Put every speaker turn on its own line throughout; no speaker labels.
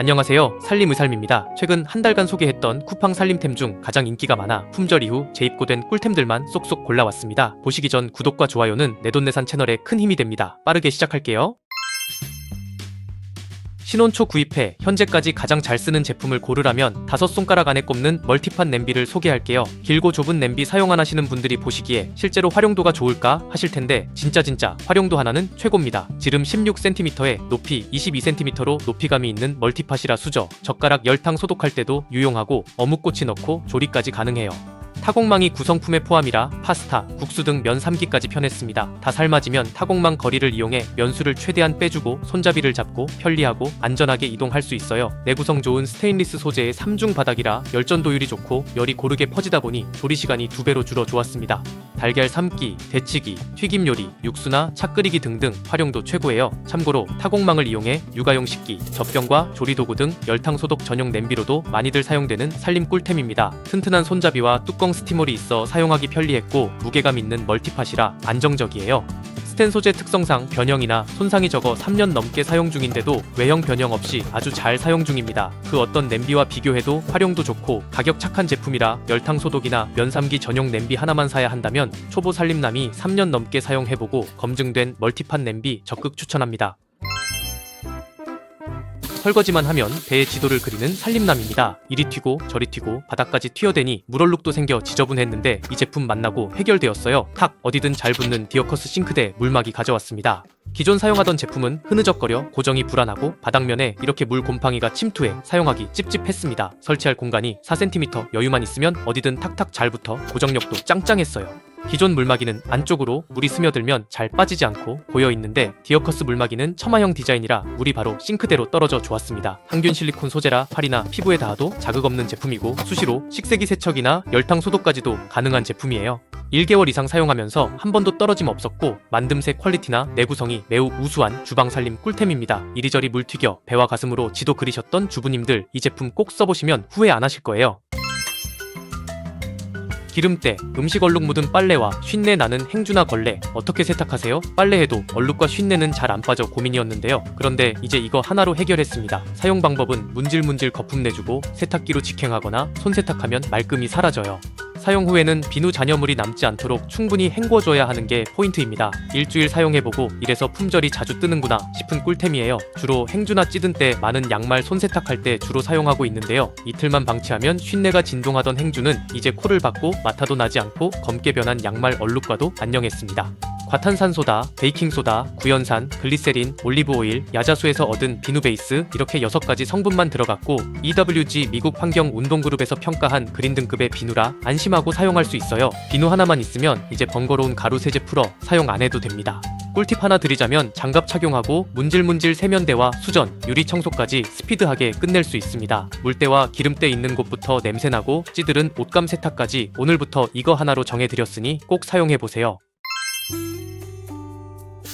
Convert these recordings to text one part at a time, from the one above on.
안녕하세요. 살림의살미입니다. 최근 한 달간 소개했던 쿠팡 살림템 중 가장 인기가 많아 품절 이후 재입고된 꿀템들만 쏙쏙 골라왔습니다. 보시기 전 구독과 좋아요는 내돈내산 채널에 큰 힘이 됩니다. 빠르게 시작할게요. 신혼초 구입해 현재까지 가장 잘 쓰는 제품을 고르라면 5손가락 안에 꼽는 멀티판 냄비를 소개할게요. 길고 좁은 냄비 사용 안 하시는 분들이 보시기에 실제로 활용도가 좋을까 하실 텐데 진짜 활용도 하나는 최고입니다. 지름 16cm에 높이 22cm로 높이감이 있는 멀티팟이라 수저, 젓가락 열탕 소독할 때도 유용하고 어묵꼬치 넣고 조리까지 가능해요. 타공망이 구성품에 포함이라 파스타, 국수 등 면 삶기까지 편했습니다. 다 삶아지면 타공망 거리를 이용해 면수를 최대한 빼주고 손잡이를 잡고 편리하고 안전하게 이동할 수 있어요. 내구성 좋은 스테인리스 소재의 3중 바닥이라 열전 도율이 좋고 열이 고르게 퍼지다 보니 조리 시간이 2배로 줄어 좋았습니다. 달걀 삶기, 데치기, 튀김 요리, 육수나 차 끓이기 등등 활용도 최고예요. 참고로 타공망을 이용해 육아용 식기, 젖병과 조리도구 등 열탕 소독 전용 냄비로도 많이들 사용되는 살림 꿀템입니다. 튼튼한 손잡이와 뚜껑 스티머리 있어 사용하기 편리했고 무게감 있는 멀티팟이라 안정적이에요. 스텐 소재 특성상 변형이나 손상이 적어 3년 넘게 사용 중인데도 외형 변형 없이 아주 잘 사용 중입니다. 그 어떤 냄비와 비교해도 활용도 좋고 가격 착한 제품이라 열탕 소독이나 면 삶기 전용 냄비 하나만 사야 한다면 초보 살림남이 3년 넘게 사용해보고 검증된 멀티판 냄비 적극 추천합니다. 설거지만 하면 배의 지도를 그리는 살림남입니다. 이리 튀고 저리 튀고 바닥까지 튀어대니 물얼룩도 생겨 지저분했는데 이 제품 만나고 해결되었어요. 탁 어디든 잘 붙는 디어커스 싱크대 물막이 가져왔습니다. 기존 사용하던 제품은 흐느적거려 고정이 불안하고 바닥면에 이렇게 물 곰팡이가 침투해 사용하기 찝찝했습니다. 설치할 공간이 4cm 여유만 있으면 어디든 탁탁 잘 붙어 고정력도 짱짱했어요. 기존 물막이는 안쪽으로 물이 스며들면 잘 빠지지 않고 고여있는데 디어커스 물막이는 처마형 디자인이라 물이 바로 싱크대로 떨어져 좋았습니다. 항균 실리콘 소재라 팔이나 피부에 닿아도 자극 없는 제품이고 수시로 식세기 세척이나 열탕 소독까지도 가능한 제품이에요. 1개월 이상 사용하면서 한 번도 떨어짐 없었고 만듦새 퀄리티나 내구성이 매우 우수한 주방 살림 꿀템입니다. 이리저리 물 튀겨 배와 가슴으로 지도 그리셨던 주부님들 이 제품 꼭 써보시면 후회 안 하실 거예요. 기름때, 음식 얼룩 묻은 빨래와 쉰내 나는 행주나 걸레 어떻게 세탁하세요? 빨래해도 얼룩과 쉰내는 잘 안 빠져 고민이었는데요. 그런데 이제 이거 하나로 해결했습니다. 사용 방법은 문질문질 거품 내주고 세탁기로 직행하거나 손세탁하면 말끔히 사라져요. 사용 후에는 비누 잔여물이 남지 않도록 충분히 헹궈줘야 하는 게 포인트입니다. 일주일 사용해보고 이래서 품절이 자주 뜨는구나 싶은 꿀템이에요. 주로 행주나 찌든 때 많은 양말 손세탁할 때 주로 사용하고 있는데요. 이틀만 방치하면 쉰내가 진동하던 행주는 이제 코를 박고 맡아도 나지 않고 검게 변한 양말 얼룩과도 안녕했습니다. 과탄산소다, 베이킹소다, 구연산, 글리세린, 올리브오일, 야자수에서 얻은 비누 베이스 이렇게 6가지 성분만 들어갔고 EWG 미국 환경운동그룹에서 평가한 그린 등급의 비누라 안심하고 사용할 수 있어요. 비누 하나만 있으면 이제 번거로운 가루 세제 풀어 사용 안 해도 됩니다. 꿀팁 하나 드리자면 장갑 착용하고 문질문질 세면대와 수전, 유리 청소까지 스피드하게 끝낼 수 있습니다. 물때와 기름때 있는 곳부터 냄새나고 찌들은 옷감 세탁까지 오늘부터 이거 하나로 정해드렸으니 꼭 사용해보세요.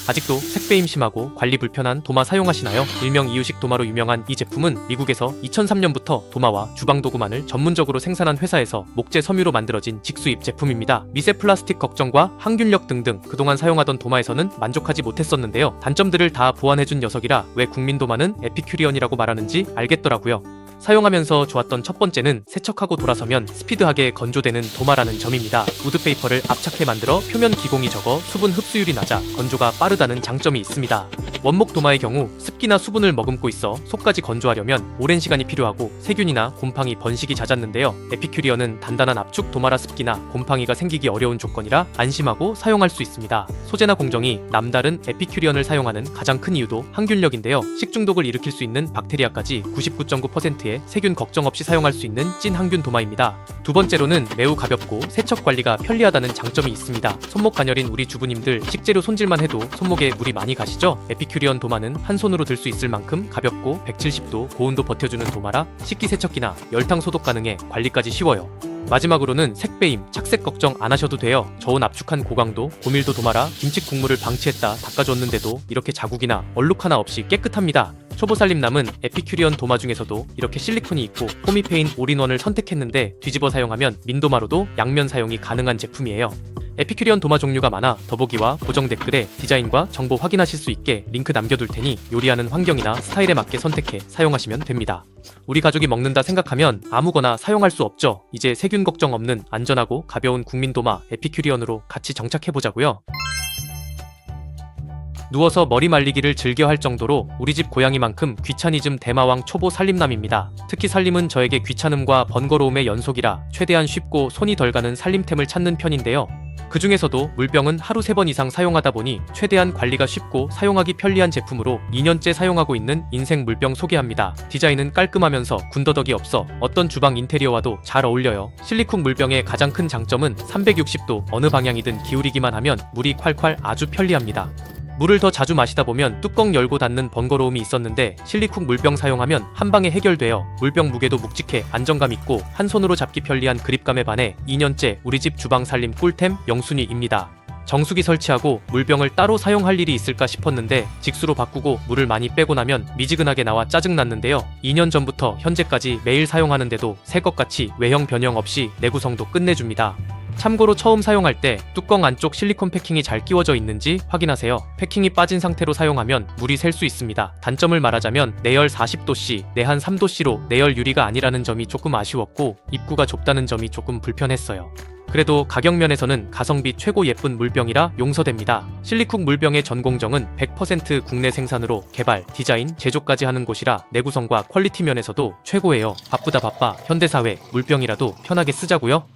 아직도 색배임 심하고 관리 불편한 도마 사용하시나요? 일명 이유식 도마로 유명한 이 제품은 미국에서 2003년부터 도마와 주방도구만을 전문적으로 생산한 회사에서 목재 섬유로 만들어진 직수입 제품입니다. 미세 플라스틱 걱정과 항균력 등등 그동안 사용하던 도마에서는 만족하지 못했었는데요. 단점들을 다 보완해준 녀석이라 왜 국민 도마는 에피큐리언이라고 말하는지 알겠더라고요. 사용하면서 좋았던 첫 번째는 세척하고 돌아서면 스피드하게 건조되는 도마라는 점입니다. 우드페이퍼를 압착해 만들어 표면 기공이 적어 수분 흡수율이 낮아 건조가 빠르다는 장점이 있습니다. 원목 도마의 경우 습기나 수분을 머금고 있어 속까지 건조하려면 오랜 시간이 필요하고 세균이나 곰팡이 번식이 잦았는데요. 에피큐리언은 단단한 압축 도마라 습기나 곰팡이가 생기기 어려운 조건이라 안심하고 사용할 수 있습니다. 소재나 공정이 남다른 에피큐리언을 사용하는 가장 큰 이유도 항균력인데요. 식중독을 일으킬 수 있는 박테리아까지 99.9%의 세균 걱정 없이 사용할 수 있는 찐 항균 도마입니다. 두 번째로는 매우 가볍고 세척 관리가 편리하다는 장점이 있습니다. 손목 가녀린 우리 주부님들 식재료 손질만 해도 손목에 물이 많이 가시죠? 에피큐리언 도마는 한 손으로 들 수 있을 만큼 가볍고 170도 고온도 버텨주는 도마라 식기세척기나 열탕 소독 가능해 관리까지 쉬워요. 마지막으로는 색배임, 착색 걱정 안 하셔도 돼요. 저온 압축한 고강도, 고밀도 도마라 김치 국물을 방치했다 닦아줬는데도 이렇게 자국이나 얼룩 하나 없이 깨끗합니다. 초보 살림남은 에피큐리언 도마 중에서도 이렇게 실리콘이 있고 포미페인 올인원을 선택했는데 뒤집어 사용하면 민도마로도 양면 사용이 가능한 제품이에요. 에피큐리언 도마 종류가 많아 더보기와 고정 댓글에 디자인과 정보 확인하실 수 있게 링크 남겨둘 테니 요리하는 환경이나 스타일에 맞게 선택해 사용하시면 됩니다. 우리 가족이 먹는다 생각하면 아무거나 사용할 수 없죠. 이제 세균 걱정 없는 안전하고 가벼운 국민 도마 에피큐리언으로 같이 정착해보자고요. 누워서 머리 말리기를 즐겨 할 정도로 우리 집 고양이만큼 귀차니즘 대마왕 초보 살림남입니다. 특히 살림은 저에게 귀찮음과 번거로움의 연속이라 최대한 쉽고 손이 덜 가는 살림템을 찾는 편인데요. 그 중에서도 물병은 하루 3번 이상 사용하다 보니 최대한 관리가 쉽고 사용하기 편리한 제품으로 2년째 사용하고 있는 인생 물병 소개합니다. 디자인은 깔끔하면서 군더더기 없어 어떤 주방 인테리어와도 잘 어울려요. 실리쿵 물병의 가장 큰 장점은 360도 어느 방향이든 기울이기만 하면 물이 콸콸 아주 편리합니다. 물을 더 자주 마시다 보면 뚜껑 열고 닫는 번거로움이 있었는데 실리쿵 물병 사용하면 한 방에 해결돼요. 물병 무게도 묵직해 안정감 있고 한 손으로 잡기 편리한 그립감에 반해 2년째 우리 집 주방 살림 꿀템 명순위입니다. 정수기 설치하고 물병을 따로 사용할 일이 있을까 싶었는데 직수로 바꾸고 물을 많이 빼고 나면 미지근하게 나와 짜증났는데요. 2년 전부터 현재까지 매일 사용하는데도 새 것같이 외형 변형 없이 내구성도 끝내줍니다. 참고로 처음 사용할 때 뚜껑 안쪽 실리콘 패킹이 잘 끼워져 있는지 확인하세요. 패킹이 빠진 상태로 사용하면 물이 셀 수 있습니다. 단점을 말하자면 내열 40도씨, 내한 3도씨로 내열 유리가 아니라는 점이 조금 아쉬웠고 입구가 좁다는 점이 조금 불편했어요. 그래도 가격 면에서는 가성비 최고 예쁜 물병이라 용서됩니다. 실리쿵 물병의 전공정은 100% 국내 생산으로 개발, 디자인, 제조까지 하는 곳이라 내구성과 퀄리티 면에서도 최고예요. 바쁘다 바빠 현대사회 물병이라도 편하게 쓰자고요.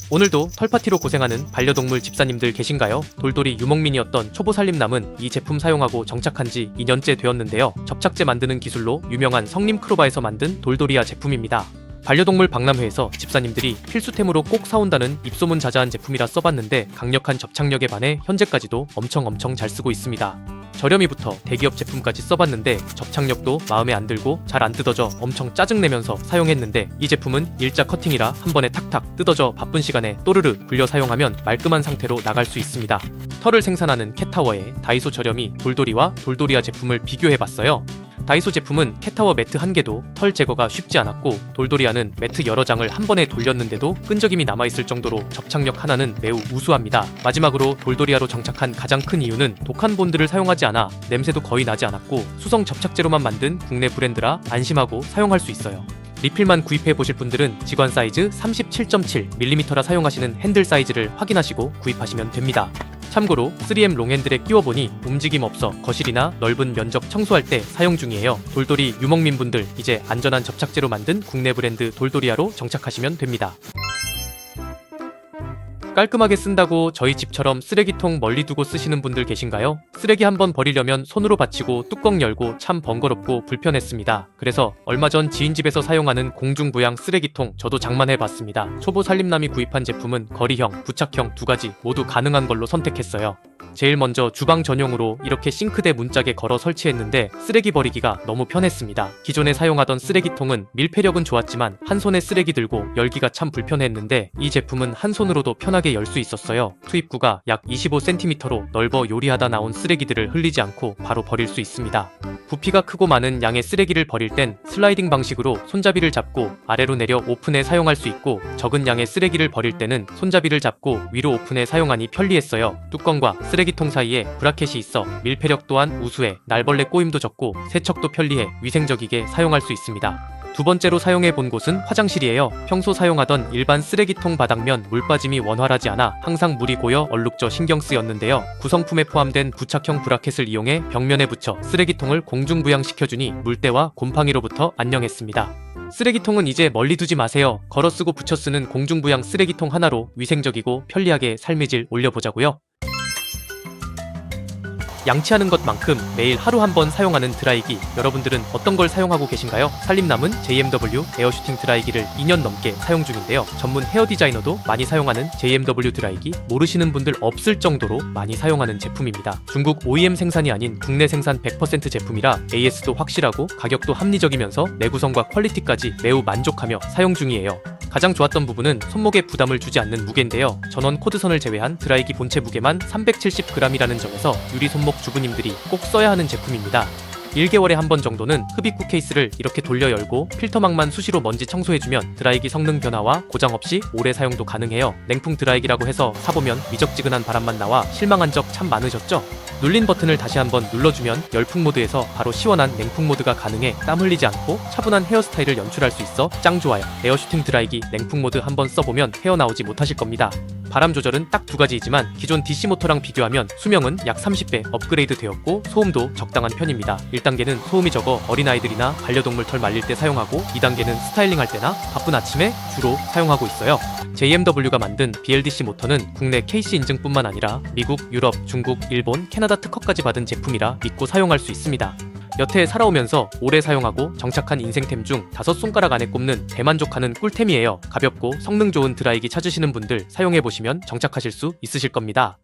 오늘도 털파티로 고생하는 반려동물 집사님들 계신가요? 돌돌이 유목민이었던 초보 살림남은 이 제품 사용하고 정착한 지 2년째 되었는데요. 접착제 만드는 기술로 유명한 성림 크로바에서 만든 돌돌이아 제품입니다. 반려동물 박람회에서 집사님들이 필수템으로 꼭 사온다는 입소문 자자한 제품이라 써봤는데 강력한 접착력에 반해 현재까지도 엄청 잘 쓰고 있습니다. 저렴이부터 대기업 제품까지 써봤는데 접착력도 마음에 안 들고 잘 안 뜯어져 엄청 짜증내면서 사용했는데 이 제품은 일자 커팅이라 한 번에 탁탁 뜯어져 바쁜 시간에 또르르 굴려 사용하면 말끔한 상태로 나갈 수 있습니다. 털을 생산하는 캣타워의 다이소 저렴이 돌돌이와 돌돌이아 제품을 비교해봤어요. 다이소 제품은 캣타워 매트 한 개도 털 제거가 쉽지 않았고 돌돌이아는 매트 여러 장을 한 번에 돌렸는데도 끈적임이 남아있을 정도로 접착력 하나는 매우 우수합니다. 마지막으로 돌돌이아로 정착한 가장 큰 이유는 독한 본드를 사용하지 않아 냄새도 거의 나지 않았고 수성 접착제로만 만든 국내 브랜드라 안심하고 사용할 수 있어요. 리필만 구입해 보실 분들은 직관 사이즈 37.7mm라 사용하시는 핸들 사이즈를 확인하시고 구입하시면 됩니다. 참고로 3M 롱핸들에 끼워보니 움직임 없어 거실이나 넓은 면적 청소할 때 사용 중이에요. 돌돌이 유목민분들 이제 안전한 접착제로 만든 국내 브랜드 돌돌이아로 정착하시면 됩니다. 깔끔하게 쓴다고 저희 집처럼 쓰레기통 멀리 두고 쓰시는 분들 계신가요? 쓰레기 한번 버리려면 손으로 받치고 뚜껑 열고 참 번거롭고 불편했습니다. 그래서 얼마 전 지인 집에서 사용하는 공중부양 쓰레기통 저도 장만해봤습니다. 초보 살림남이 구입한 제품은 거리형, 부착형 두 가지 모두 가능한 걸로 선택했어요. 제일 먼저 주방 전용으로 이렇게 싱크대 문짝에 걸어 설치했는데 쓰레기 버리기가 너무 편했습니다. 기존에 사용하던 쓰레기통은 밀폐력은 좋았지만 한 손에 쓰레기 들고 열기가 참 불편했는데 이 제품은 한 손으로도 편하게 열 수 있었어요. 투입구가 약 25cm로 넓어 요리하다 나온 쓰레기들을 흘리지 않고 바로 버릴 수 있습니다. 부피가 크고 많은 양의 쓰레기를 버릴 땐 슬라이딩 방식으로 손잡이를 잡고 아래로 내려 오픈해 사용할 수 있고 적은 양의 쓰레기를 버릴 때는 손잡이를 잡고 위로 오픈해 사용하니 편리했어요. 뚜껑과 쓰레기통 사이에 브라켓이 있어 밀폐력 또한 우수해 날벌레 꼬임도 적고 세척도 편리해 위생적이게 사용할 수 있습니다. 두 번째로 사용해본 곳은 화장실이에요. 평소 사용하던 일반 쓰레기통 바닥면 물빠짐이 원활하지 않아 항상 물이 고여 얼룩져 신경 쓰였는데요. 구성품에 포함된 부착형 브라켓을 이용해 벽면에 붙여 쓰레기통을 공중부양시켜주니 물때와 곰팡이로부터 안녕했습니다. 쓰레기통은 이제 멀리 두지 마세요. 걸어 쓰고 붙여 쓰는 공중부양 쓰레기통 하나로 위생적이고 편리하게 삶의 질 올려보자고요. 양치하는 것만큼 매일 하루 한 번 사용하는 드라이기, 여러분들은 어떤 걸 사용하고 계신가요? 살림남은 JMW 에어슈팅 드라이기를 2년 넘게 사용 중인데요. 전문 헤어 디자이너도 많이 사용하는 JMW 드라이기, 모르시는 분들 없을 정도로 많이 사용하는 제품입니다. 중국 OEM 생산이 아닌 국내 생산 100% 제품이라 AS도 확실하고 가격도 합리적이면서 내구성과 퀄리티까지 매우 만족하며 사용 중이에요. 가장 좋았던 부분은 손목에 부담을 주지 않는 무게인데요. 전원 코드선을 제외한 드라이기 본체 무게만 370g이라는 점에서 유리 손목 주부님들이 꼭 써야 하는 제품입니다. 1개월에 한 번 정도는 흡입구 케이스를 이렇게 돌려 열고 필터막만 수시로 먼지 청소해주면 드라이기 성능 변화와 고장 없이 오래 사용도 가능해요. 냉풍 드라이기라고 해서 사보면 미적지근한 바람만 나와 실망한 적 참 많으셨죠? 눌린 버튼을 다시 한번 눌러주면 열풍 모드에서 바로 시원한 냉풍 모드가 가능해 땀 흘리지 않고 차분한 헤어스타일을 연출할 수 있어 짱 좋아요. 에어슈팅 드라이기 냉풍 모드 한번 써보면 헤어나오지 못하실 겁니다. 바람 조절은 딱 두 가지이지만 기존 DC 모터랑 비교하면 수명은 약 30배 업그레이드 되었고 소음도 적당한 편입니다. 1단계는 소음이 적어 어린아이들이나 반려동물 털 말릴 때 사용하고 2단계는 스타일링 할 때나 바쁜 아침에 주로 사용하고 있어요. JMW가 만든 BLDC 모터는 국내 KC 인증뿐만 아니라 미국, 유럽, 중국, 일본, 캐나다 특허까지 받은 제품이라 믿고 사용할 수 있습니다. 여태 살아오면서 오래 사용하고 정착한 인생템 중 5손가락 안에 꼽는 대만족하는 꿀템이에요. 가볍고 성능 좋은 드라이기 찾으시는 분들 사용해보시면 정착하실 수 있으실 겁니다.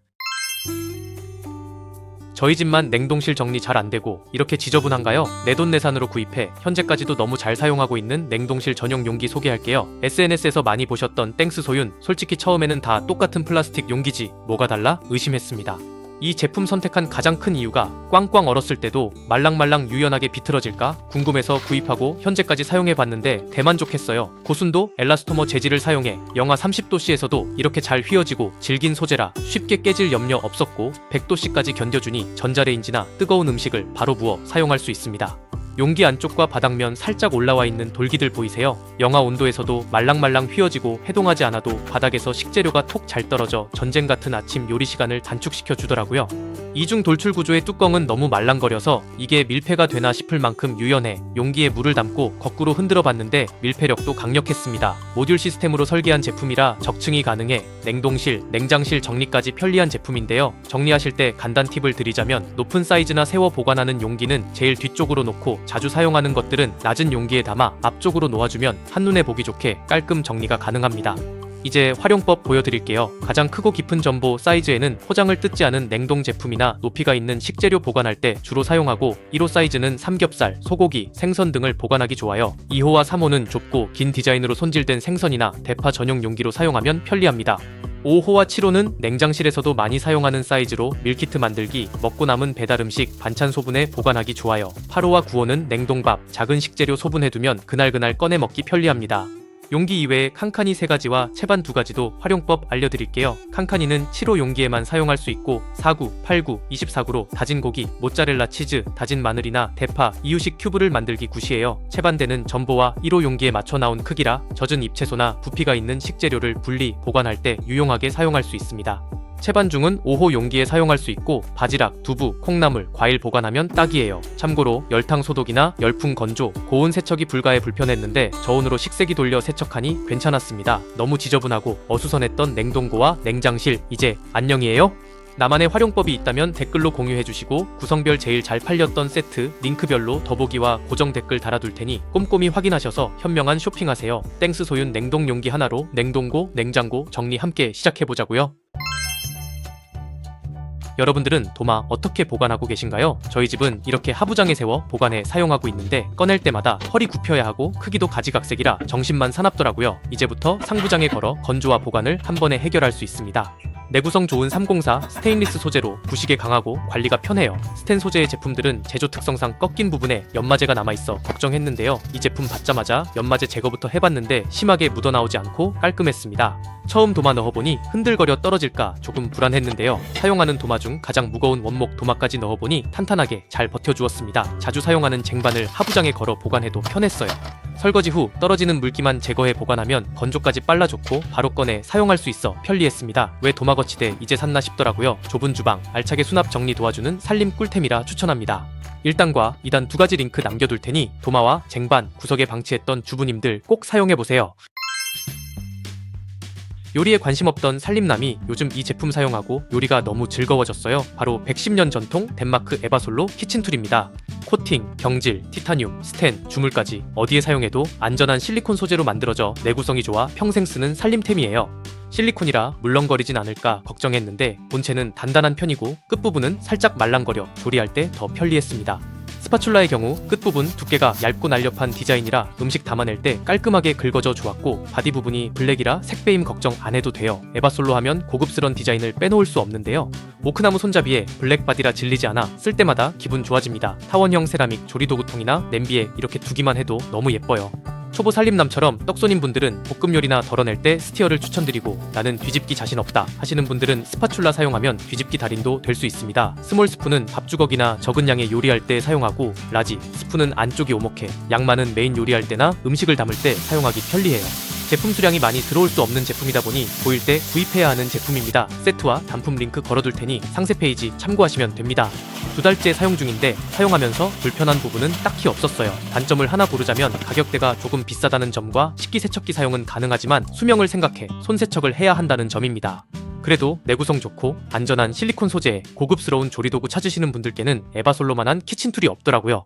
저희 집만 냉동실 정리 잘 안되고 이렇게 지저분한가요? 내돈내산으로 구입해 현재까지도 너무 잘 사용하고 있는 냉동실 전용 용기 소개할게요. SNS에서 많이 보셨던 땡스 소윤, 솔직히 처음에는 다 똑같은 플라스틱 용기지 뭐가 달라? 의심했습니다. 이 제품 선택한 가장 큰 이유가 꽝꽝 얼었을 때도 말랑말랑 유연하게 비틀어질까 궁금해서 구입하고 현재까지 사용해봤는데 대만족했어요. 고순도 엘라스토머 재질을 사용해 영하 30도씨에서도 이렇게 잘 휘어지고 질긴 소재라 쉽게 깨질 염려 없었고 100도씨까지 견뎌주니 전자레인지나 뜨거운 음식을 바로 부어 사용할 수 있습니다. 용기 안쪽과 바닥면 살짝 올라와 있는 돌기들 보이세요? 영하 온도에서도 말랑말랑 휘어지고 해동하지 않아도 바닥에서 식재료가 톡 잘 떨어져 전쟁 같은 아침 요리 시간을 단축시켜 주더라고요. 이중 돌출 구조의 뚜껑은 너무 말랑거려서 이게 밀폐가 되나 싶을 만큼 유연해 용기에 물을 담고 거꾸로 흔들어 봤는데 밀폐력도 강력했습니다. 모듈 시스템으로 설계한 제품이라 적층이 가능해 냉동실, 냉장실 정리까지 편리한 제품인데요. 정리하실 때 간단 팁을 드리자면 높은 사이즈나 세워 보관하는 용기는 제일 뒤쪽으로 놓고 자주 사용하는 것들은 낮은 용기에 담아 앞쪽으로 놓아주면 한눈에 보기 좋게 깔끔 정리가 가능합니다. 이제 활용법 보여드릴게요. 가장 크고 깊은 점보 사이즈에는 포장을 뜯지 않은 냉동 제품이나 높이가 있는 식재료 보관할 때 주로 사용하고 1호 사이즈는 삼겹살, 소고기, 생선 등을 보관하기 좋아요. 2호와 3호는 좁고 긴 디자인으로 손질된 생선이나 대파 전용 용기로 사용하면 편리합니다. 5호와 7호는 냉장실에서도 많이 사용하는 사이즈로 밀키트 만들기, 먹고 남은 배달음식, 반찬 소분해 보관하기 좋아요. 8호와 9호는 냉동밥, 작은 식재료 소분해두면 그날그날 꺼내 먹기 편리합니다. 용기 이외에 칸칸이 3가지와 채반 2가지도 활용법 알려드릴게요. 칸칸이는 7호 용기에만 사용할 수 있고 4구, 8구, 24구로 다진 고기, 모짜렐라 치즈, 다진 마늘이나 대파, 이유식 큐브를 만들기 굿이에요. 채반대는 전보와 1호 용기에 맞춰 나온 크기라 젖은 잎채소나 부피가 있는 식재료를 분리, 보관할 때 유용하게 사용할 수 있습니다. 채반중은 5호 용기에 사용할 수 있고 바지락, 두부, 콩나물, 과일 보관하면 딱이에요. 참고로 열탕 소독이나 열풍 건조, 고온 세척이 불가해 불편했는데 저온으로 식세기 돌려 세척하니 괜찮았습니다. 너무 지저분하고 어수선했던 냉동고와 냉장실 이제 안녕이에요. 나만의 활용법이 있다면 댓글로 공유해주시고 구성별 제일 잘 팔렸던 세트 링크별로 더보기와 고정 댓글 달아둘 테니 꼼꼼히 확인하셔서 현명한 쇼핑하세요. 땡스 소윤 냉동 용기 하나로 냉동고, 냉장고 정리 함께 시작해보자고요. 여러분들은 도마 어떻게 보관하고 계신가요? 저희 집은 이렇게 하부장에 세워 보관해 사용하고 있는데 꺼낼 때마다 허리 굽혀야 하고 크기도 가지각색이라 정신만 사납더라고요. 이제부터 상부장에 걸어 건조와 보관을 한 번에 해결할 수 있습니다. 내구성 좋은 304 스테인리스 소재로 부식에 강하고 관리가 편해요. 스텐 소재의 제품들은 제조 특성상 꺾인 부분에 연마제가 남아있어 걱정했는데요. 이 제품 받자마자 연마제 제거부터 해봤는데 심하게 묻어나오지 않고 깔끔했습니다. 처음 도마 넣어보니 흔들거려 떨어질까 조금 불안했는데요. 사용하는 도마 중 가장 무거운 원목 도마까지 넣어보니 탄탄하게 잘 버텨주었습니다. 자주 사용하는 쟁반을 하부장에 걸어 보관해도 편했어요. 설거지 후 떨어지는 물기만 제거해 보관하면 건조까지 빨라 좋고 바로 꺼내 사용할 수 있어 편리했습니다. 왜 도마 거치대 이제 샀나 싶더라고요. 좁은 주방 알차게 수납 정리 도와주는 살림 꿀템이라 추천합니다. 1단과 2단 2가지 링크 남겨둘 테니 도마와 쟁반 구석에 방치했던 주부님들 꼭 사용해보세요. 요리에 관심 없던 살림남이 요즘 이 제품 사용하고 요리가 너무 즐거워졌어요. 바로 110년 전통 덴마크 에바솔로 키친툴입니다. 코팅, 경질, 티타늄, 스텐, 주물까지 어디에 사용해도 안전한 실리콘 소재로 만들어져 내구성이 좋아 평생 쓰는 살림템이에요. 실리콘이라 물렁거리진 않을까 걱정했는데 본체는 단단한 편이고 끝부분은 살짝 말랑거려 조리할 때 더 편리했습니다. 스파츌라의 경우 끝부분 두께가 얇고 날렵한 디자인이라 음식 담아낼 때 깔끔하게 긁어져 좋았고, 바디 부분이 블랙이라 색배임 걱정 안 해도 돼요. 에바솔로 하면 고급스런 디자인을 빼놓을 수 없는데요. 오크나무 손잡이에 블랙 바디라 질리지 않아 쓸 때마다 기분 좋아집니다. 타원형 세라믹 조리도구통이나 냄비에 이렇게 두기만 해도 너무 예뻐요. 초보 살림남처럼 떡손인 분들은 볶음 요리나 덜어낼 때 스티어를 추천드리고, 나는 뒤집기 자신 없다 하시는 분들은 스파츌라 사용하면 뒤집기 달인도 될 수 있습니다. 스몰 스푼은 밥주걱이나 적은 양의 요리할 때 사용하고, 라지 스푼은 안쪽이 오목해 양 많은 메인 요리할 때나 음식을 담을 때 사용하기 편리해요. 제품 수량이 많이 들어올 수 없는 제품이다 보니 보일 때 구입해야 하는 제품입니다. 세트와 단품 링크 걸어둘 테니 상세 페이지 참고하시면 됩니다. 2달째 사용 중인데 사용하면서 불편한 부분은 딱히 없었어요. 단점을 하나 고르자면 가격대가 조금 비싸다는 점과 식기세척기 사용은 가능하지만 수명을 생각해 손세척을 해야 한다는 점입니다. 그래도 내구성 좋고 안전한 실리콘 소재에 고급스러운 조리도구 찾으시는 분들께는 에바솔로만한 키친툴이 없더라고요.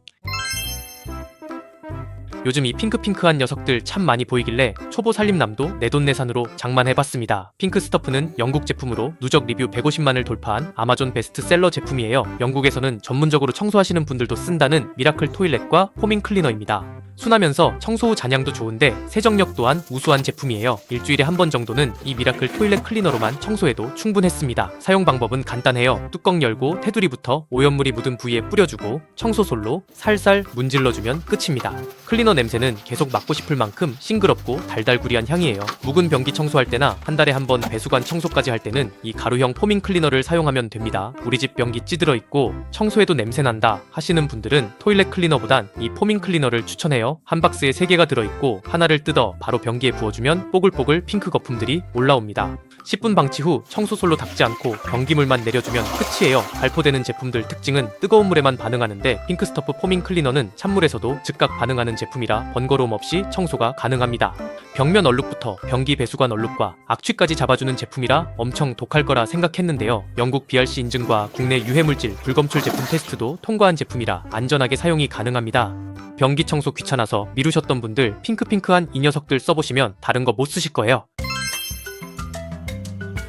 요즘 이 핑크핑크한 녀석들 참 많이 보이길래 초보 살림남도 내돈내산으로 장만해봤습니다. 핑크 스터프는 영국 제품으로 누적 리뷰 150만을 돌파한 아마존 베스트셀러 제품이에요. 영국에서는 전문적으로 청소하시는 분들도 쓴다는 미라클 토일렛과 포밍 클리너입니다. 순하면서 청소 후 잔향도 좋은데 세정력 또한 우수한 제품이에요. 일주일에 한 번 정도는 이 미라클 토일렛 클리너로만 청소해도 충분했습니다. 사용 방법은 간단해요. 뚜껑 열고 테두리부터 오염물이 묻은 부위에 뿌려주고 청소솔로 살살 문질러주면 끝입니다. 클리너 냄새는 계속 맡고 싶을 만큼 싱그럽고 달달구리한 향이에요. 묵은 변기 청소할 때나 한 달에 한 번 배수관 청소까지 할 때는 이 가루형 포밍 클리너를 사용하면 됩니다. 우리 집 변기 찌들어 있고 청소해도 냄새 난다 하시는 분들은 토일렛 클리너보단 이 포밍 클리너를 추천해요. 한 박스에 3개가 들어있고 하나를 뜯어 바로 변기에 부어주면 뽀글뽀글 핑크 거품들이 올라옵니다. 10분 방치 후 청소솔로 닦지 않고 변기물만 내려주면 끝이에요. 발포되는 제품들 특징은 뜨거운 물에만 반응하는데 핑크스터프 포밍 클리너는 찬물에서도 즉각 반응하는 제품이라 번거로움 없이 청소가 가능합니다. 벽면 얼룩부터 변기 배수관 얼룩과 악취까지 잡아주는 제품이라 엄청 독할 거라 생각했는데요. 영국 BRC 인증과 국내 유해물질 불검출 제품 테스트도 통과한 제품이라 안전하게 사용이 가능합니다. 변기 청소 귀찮아서 미루셨던 분들 핑크핑크한 이 녀석들 써보시면 다른 거 못 쓰실 거예요.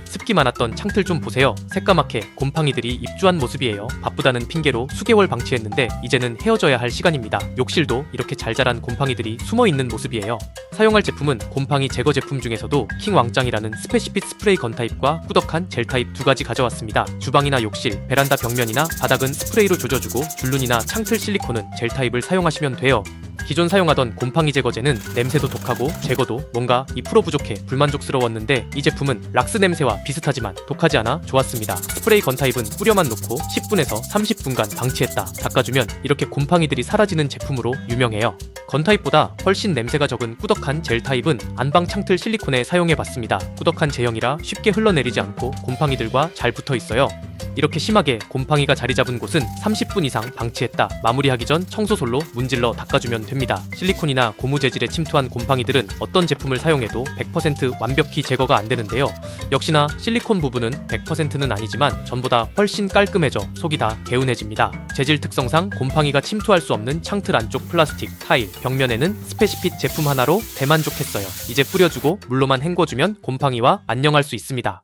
습기 많았던 창틀 좀 보세요. 새까맣게 곰팡이들이 입주한 모습이에요. 바쁘다는 핑계로 수개월 방치했는데 이제는 헤어져야 할 시간입니다. 욕실도 이렇게 잘 자란 곰팡이들이 숨어있는 모습이에요. 사용할 제품은 곰팡이 제거 제품 중에서도 킹 왕짱이라는 스페시핏 스프레이 건 타입과 꾸덕한 젤 타입 2가지 가져왔습니다. 주방이나 욕실, 베란다 벽면이나 바닥은 스프레이로 조져주고 줄눈이나 창틀 실리콘은 젤 타입을 사용하시면 돼요. 기존 사용하던 곰팡이 제거제는 냄새도 독하고 제거도 뭔가 2% 부족해 불만족스러웠는데 이 제품은 락스 냄새와 비슷하지만 독하지 않아 좋았습니다. 스프레이 건 타입은 뿌려만 놓고 10분에서 30분간 방치했다 닦아주면 이렇게 곰팡이들이 사라지는 제품으로 유명해요. 건 타입보다 훨씬 냄새가 적은 꾸덕한 젤 타입은 안방 창틀 실리콘에 사용해봤습니다. 꾸덕한 제형이라 쉽게 흘러내리지 않고 곰팡이들과 잘 붙어있어요. 이렇게 심하게 곰팡이가 자리 잡은 곳은 30분 이상 방치했다. 마무리하기 전 청소솔로 문질러 닦아주면 됩니다. 실리콘이나 고무 재질에 침투한 곰팡이들은 어떤 제품을 사용해도 100% 완벽히 제거가 안 되는데요. 역시나 실리콘 부분은 100%는 아니지만 전보다 훨씬 깔끔해져 속이 다 개운해집니다. 재질 특성상 곰팡이가 침투할 수 없는 창틀 안쪽 플라스틱, 타일, 벽면에는 스페시핏 제품 하나로 대만족했어요. 이제 뿌려주고 물로만 헹궈주면 곰팡이와 안녕할 수 있습니다.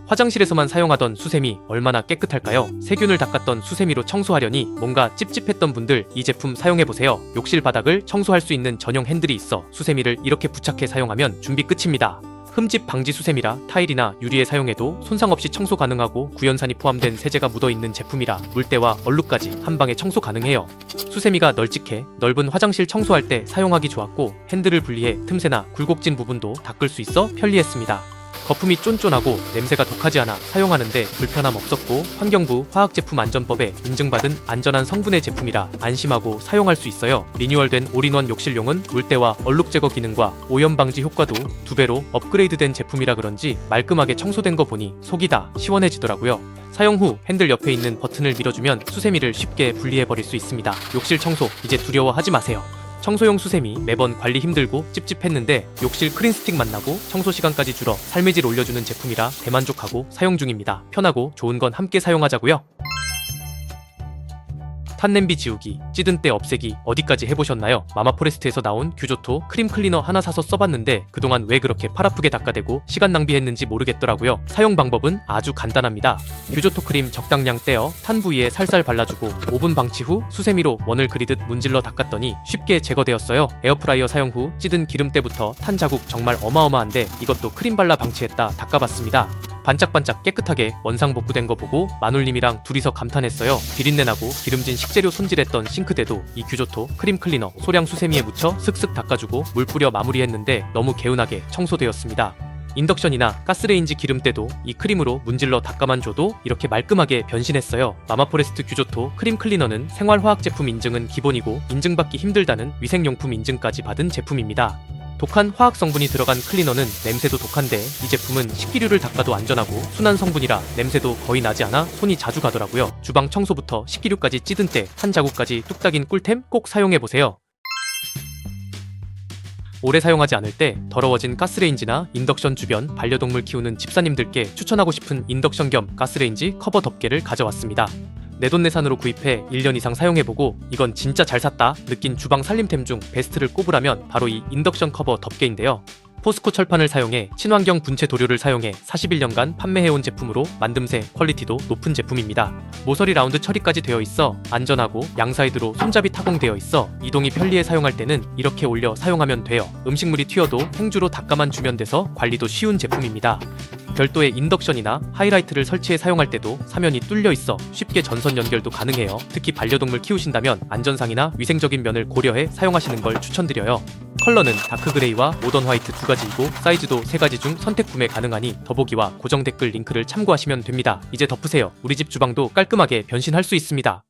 화장실에서만 사용하던 수세미 얼마나 깨끗할까요? 세균을 닦았던 수세미로 청소하려니 뭔가 찝찝했던 분들 이 제품 사용해보세요. 욕실 바닥을 청소할 수 있는 전용 핸들이 있어 수세미를 이렇게 부착해 사용하면 준비 끝입니다. 흠집 방지 수세미라 타일이나 유리에 사용해도 손상 없이 청소 가능하고 구연산이 포함된 세제가 묻어있는 제품이라 물때와 얼룩까지 한방에 청소 가능해요. 수세미가 널찍해 넓은 화장실 청소할 때 사용하기 좋았고 핸들을 분리해 틈새나 굴곡진 부분도 닦을 수 있어 편리했습니다. 거품이 쫀쫀하고 냄새가 독하지 않아 사용하는데 불편함 없었고 환경부 화학제품안전법에 인증받은 안전한 성분의 제품이라 안심하고 사용할 수 있어요. 리뉴얼된 올인원 욕실용은 물때와 얼룩 제거 기능과 오염 방지 효과도 2배로 업그레이드된 제품이라 그런지 말끔하게 청소된 거 보니 속이 다 시원해지더라고요. 사용 후 핸들 옆에 있는 버튼을 밀어주면 수세미를 쉽게 분리해버릴 수 있습니다. 욕실 청소 이제 두려워하지 마세요. 청소용 수세미 매번 관리 힘들고 찝찝했는데 욕실 크린스틱 만나고 청소 시간까지 줄어 삶의 질 올려주는 제품이라 대만족하고 사용 중입니다. 편하고 좋은 건 함께 사용하자고요. 탄냄비 지우기, 찌든 때 없애기 어디까지 해보셨나요? 마마포레스트에서 나온 규조토 크림 클리너 하나 사서 써봤는데 그동안 왜 그렇게 팔 아프게 닦아대고 시간 낭비했는지 모르겠더라고요. 사용 방법은 아주 간단합니다. 규조토 크림 적당량 떼어 탄 부위에 살살 발라주고 5분 방치 후 수세미로 원을 그리듯 문질러 닦았더니 쉽게 제거되었어요. 에어프라이어 사용 후 찌든 기름때부터 탄 자국 정말 어마어마한데 이것도 크림 발라 방치했다 닦아봤습니다. 반짝반짝 깨끗하게 원상 복구된 거 보고 마눌님이랑 둘이서 감탄했어요. 비린내 나고 기름진 식재료 손질했던 싱크대도 이 규조토 크림 클리너 소량 수세미에 묻혀 슥슥 닦아주고 물 뿌려 마무리했는데 너무 개운하게 청소되었습니다. 인덕션이나 가스레인지 기름때도 이 크림으로 문질러 닦아만 줘도 이렇게 말끔하게 변신했어요. 마마포레스트 규조토 크림 클리너는 생활화학 제품 인증은 기본이고 인증받기 힘들다는 위생용품 인증까지 받은 제품입니다. 독한 화학 성분이 들어간 클리너는 냄새도 독한데 이 제품은 식기류를 닦아도 안전하고 순한 성분이라 냄새도 거의 나지 않아 손이 자주 가더라고요. 주방 청소부터 식기류까지 찌든 때 한 자국까지 뚝딱인 꿀템 꼭 사용해보세요. 오래 사용하지 않을 때 더러워진 가스레인지나 인덕션 주변 반려동물 키우는 집사님들께 추천하고 싶은 인덕션 겸 가스레인지 커버 덮개를 가져왔습니다. 내돈내산으로 구입해 1년 이상 사용해보고 이건 진짜 잘 샀다 느낀 주방 살림템 중 베스트를 꼽으라면 바로 이 인덕션 커버 덮개인데요. 포스코 철판을 사용해 친환경 분체 도료를 사용해 41년간 판매해온 제품으로 만듦새, 퀄리티도 높은 제품입니다. 모서리 라운드 처리까지 되어 있어 안전하고 양사이드로 손잡이 타공되어 있어 이동이 편리해 사용할 때는 이렇게 올려 사용하면 돼요. 음식물이 튀어도 행주로 닦아만 주면 돼서 관리도 쉬운 제품입니다. 별도의 인덕션이나 하이라이트를 설치해 사용할 때도 사면이 뚫려 있어 쉽게 전선 연결도 가능해요. 특히 반려동물 키우신다면 안전상이나 위생적인 면을 고려해 사용하시는 걸 추천드려요. 컬러는 다크그레이와 모던 화이트 두 가지이고 사이즈도 3가지 중 선택 구매 가능하니 더보기와 고정 댓글 링크를 참고하시면 됩니다. 이제 덮으세요. 우리 집 주방도 깔끔하게 변신할 수 있습니다.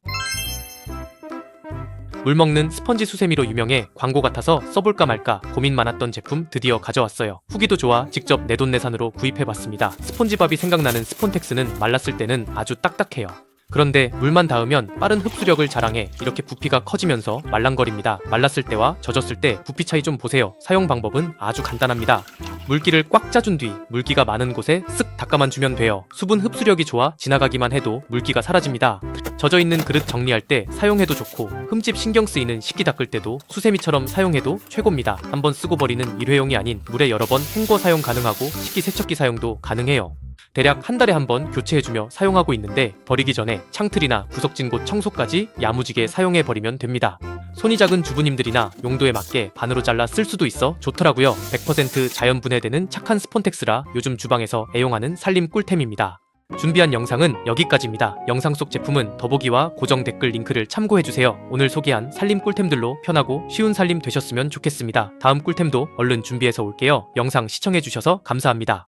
물 먹는 스펀지 수세미로 유명해 광고 같아서 써볼까 말까 고민 많았던 제품 드디어 가져왔어요. 후기도 좋아 직접 내돈내산으로 구입해봤습니다. 스폰지밥이 생각나는 스폰텍스는 말랐을 때는 아주 딱딱해요. 그런데 물만 닿으면 빠른 흡수력을 자랑해 이렇게 부피가 커지면서 말랑거립니다. 말랐을 때와 젖었을 때 부피 차이 좀 보세요. 사용 방법은 아주 간단합니다. 물기를 꽉 짜준 뒤 물기가 많은 곳에 쓱 닦아만 주면 돼요. 수분 흡수력이 좋아 지나가기만 해도 물기가 사라집니다. 젖어있는 그릇 정리할 때 사용해도 좋고 흠집 신경 쓰이는 식기 닦을 때도 수세미처럼 사용해도 최고입니다. 한번 쓰고 버리는 일회용이 아닌 물에 여러 번 헹궈 사용 가능하고 식기 세척기 사용도 가능해요. 대략 한 달에 한 번 교체해주며 사용하고 있는데 버리기 전에 창틀이나 구석진 곳 청소까지 야무지게 사용해버리면 됩니다. 손이 작은 주부님들이나 용도에 맞게 반으로 잘라 쓸 수도 있어 좋더라고요. 100% 자연 분해되는 착한 스폰텍스라 요즘 주방에서 애용하는 살림 꿀템입니다. 준비한 영상은 여기까지입니다. 영상 속 제품은 더보기와 고정 댓글 링크를 참고해주세요. 오늘 소개한 살림 꿀템들로 편하고 쉬운 살림 되셨으면 좋겠습니다. 다음 꿀템도 얼른 준비해서 올게요. 영상 시청해주셔서 감사합니다.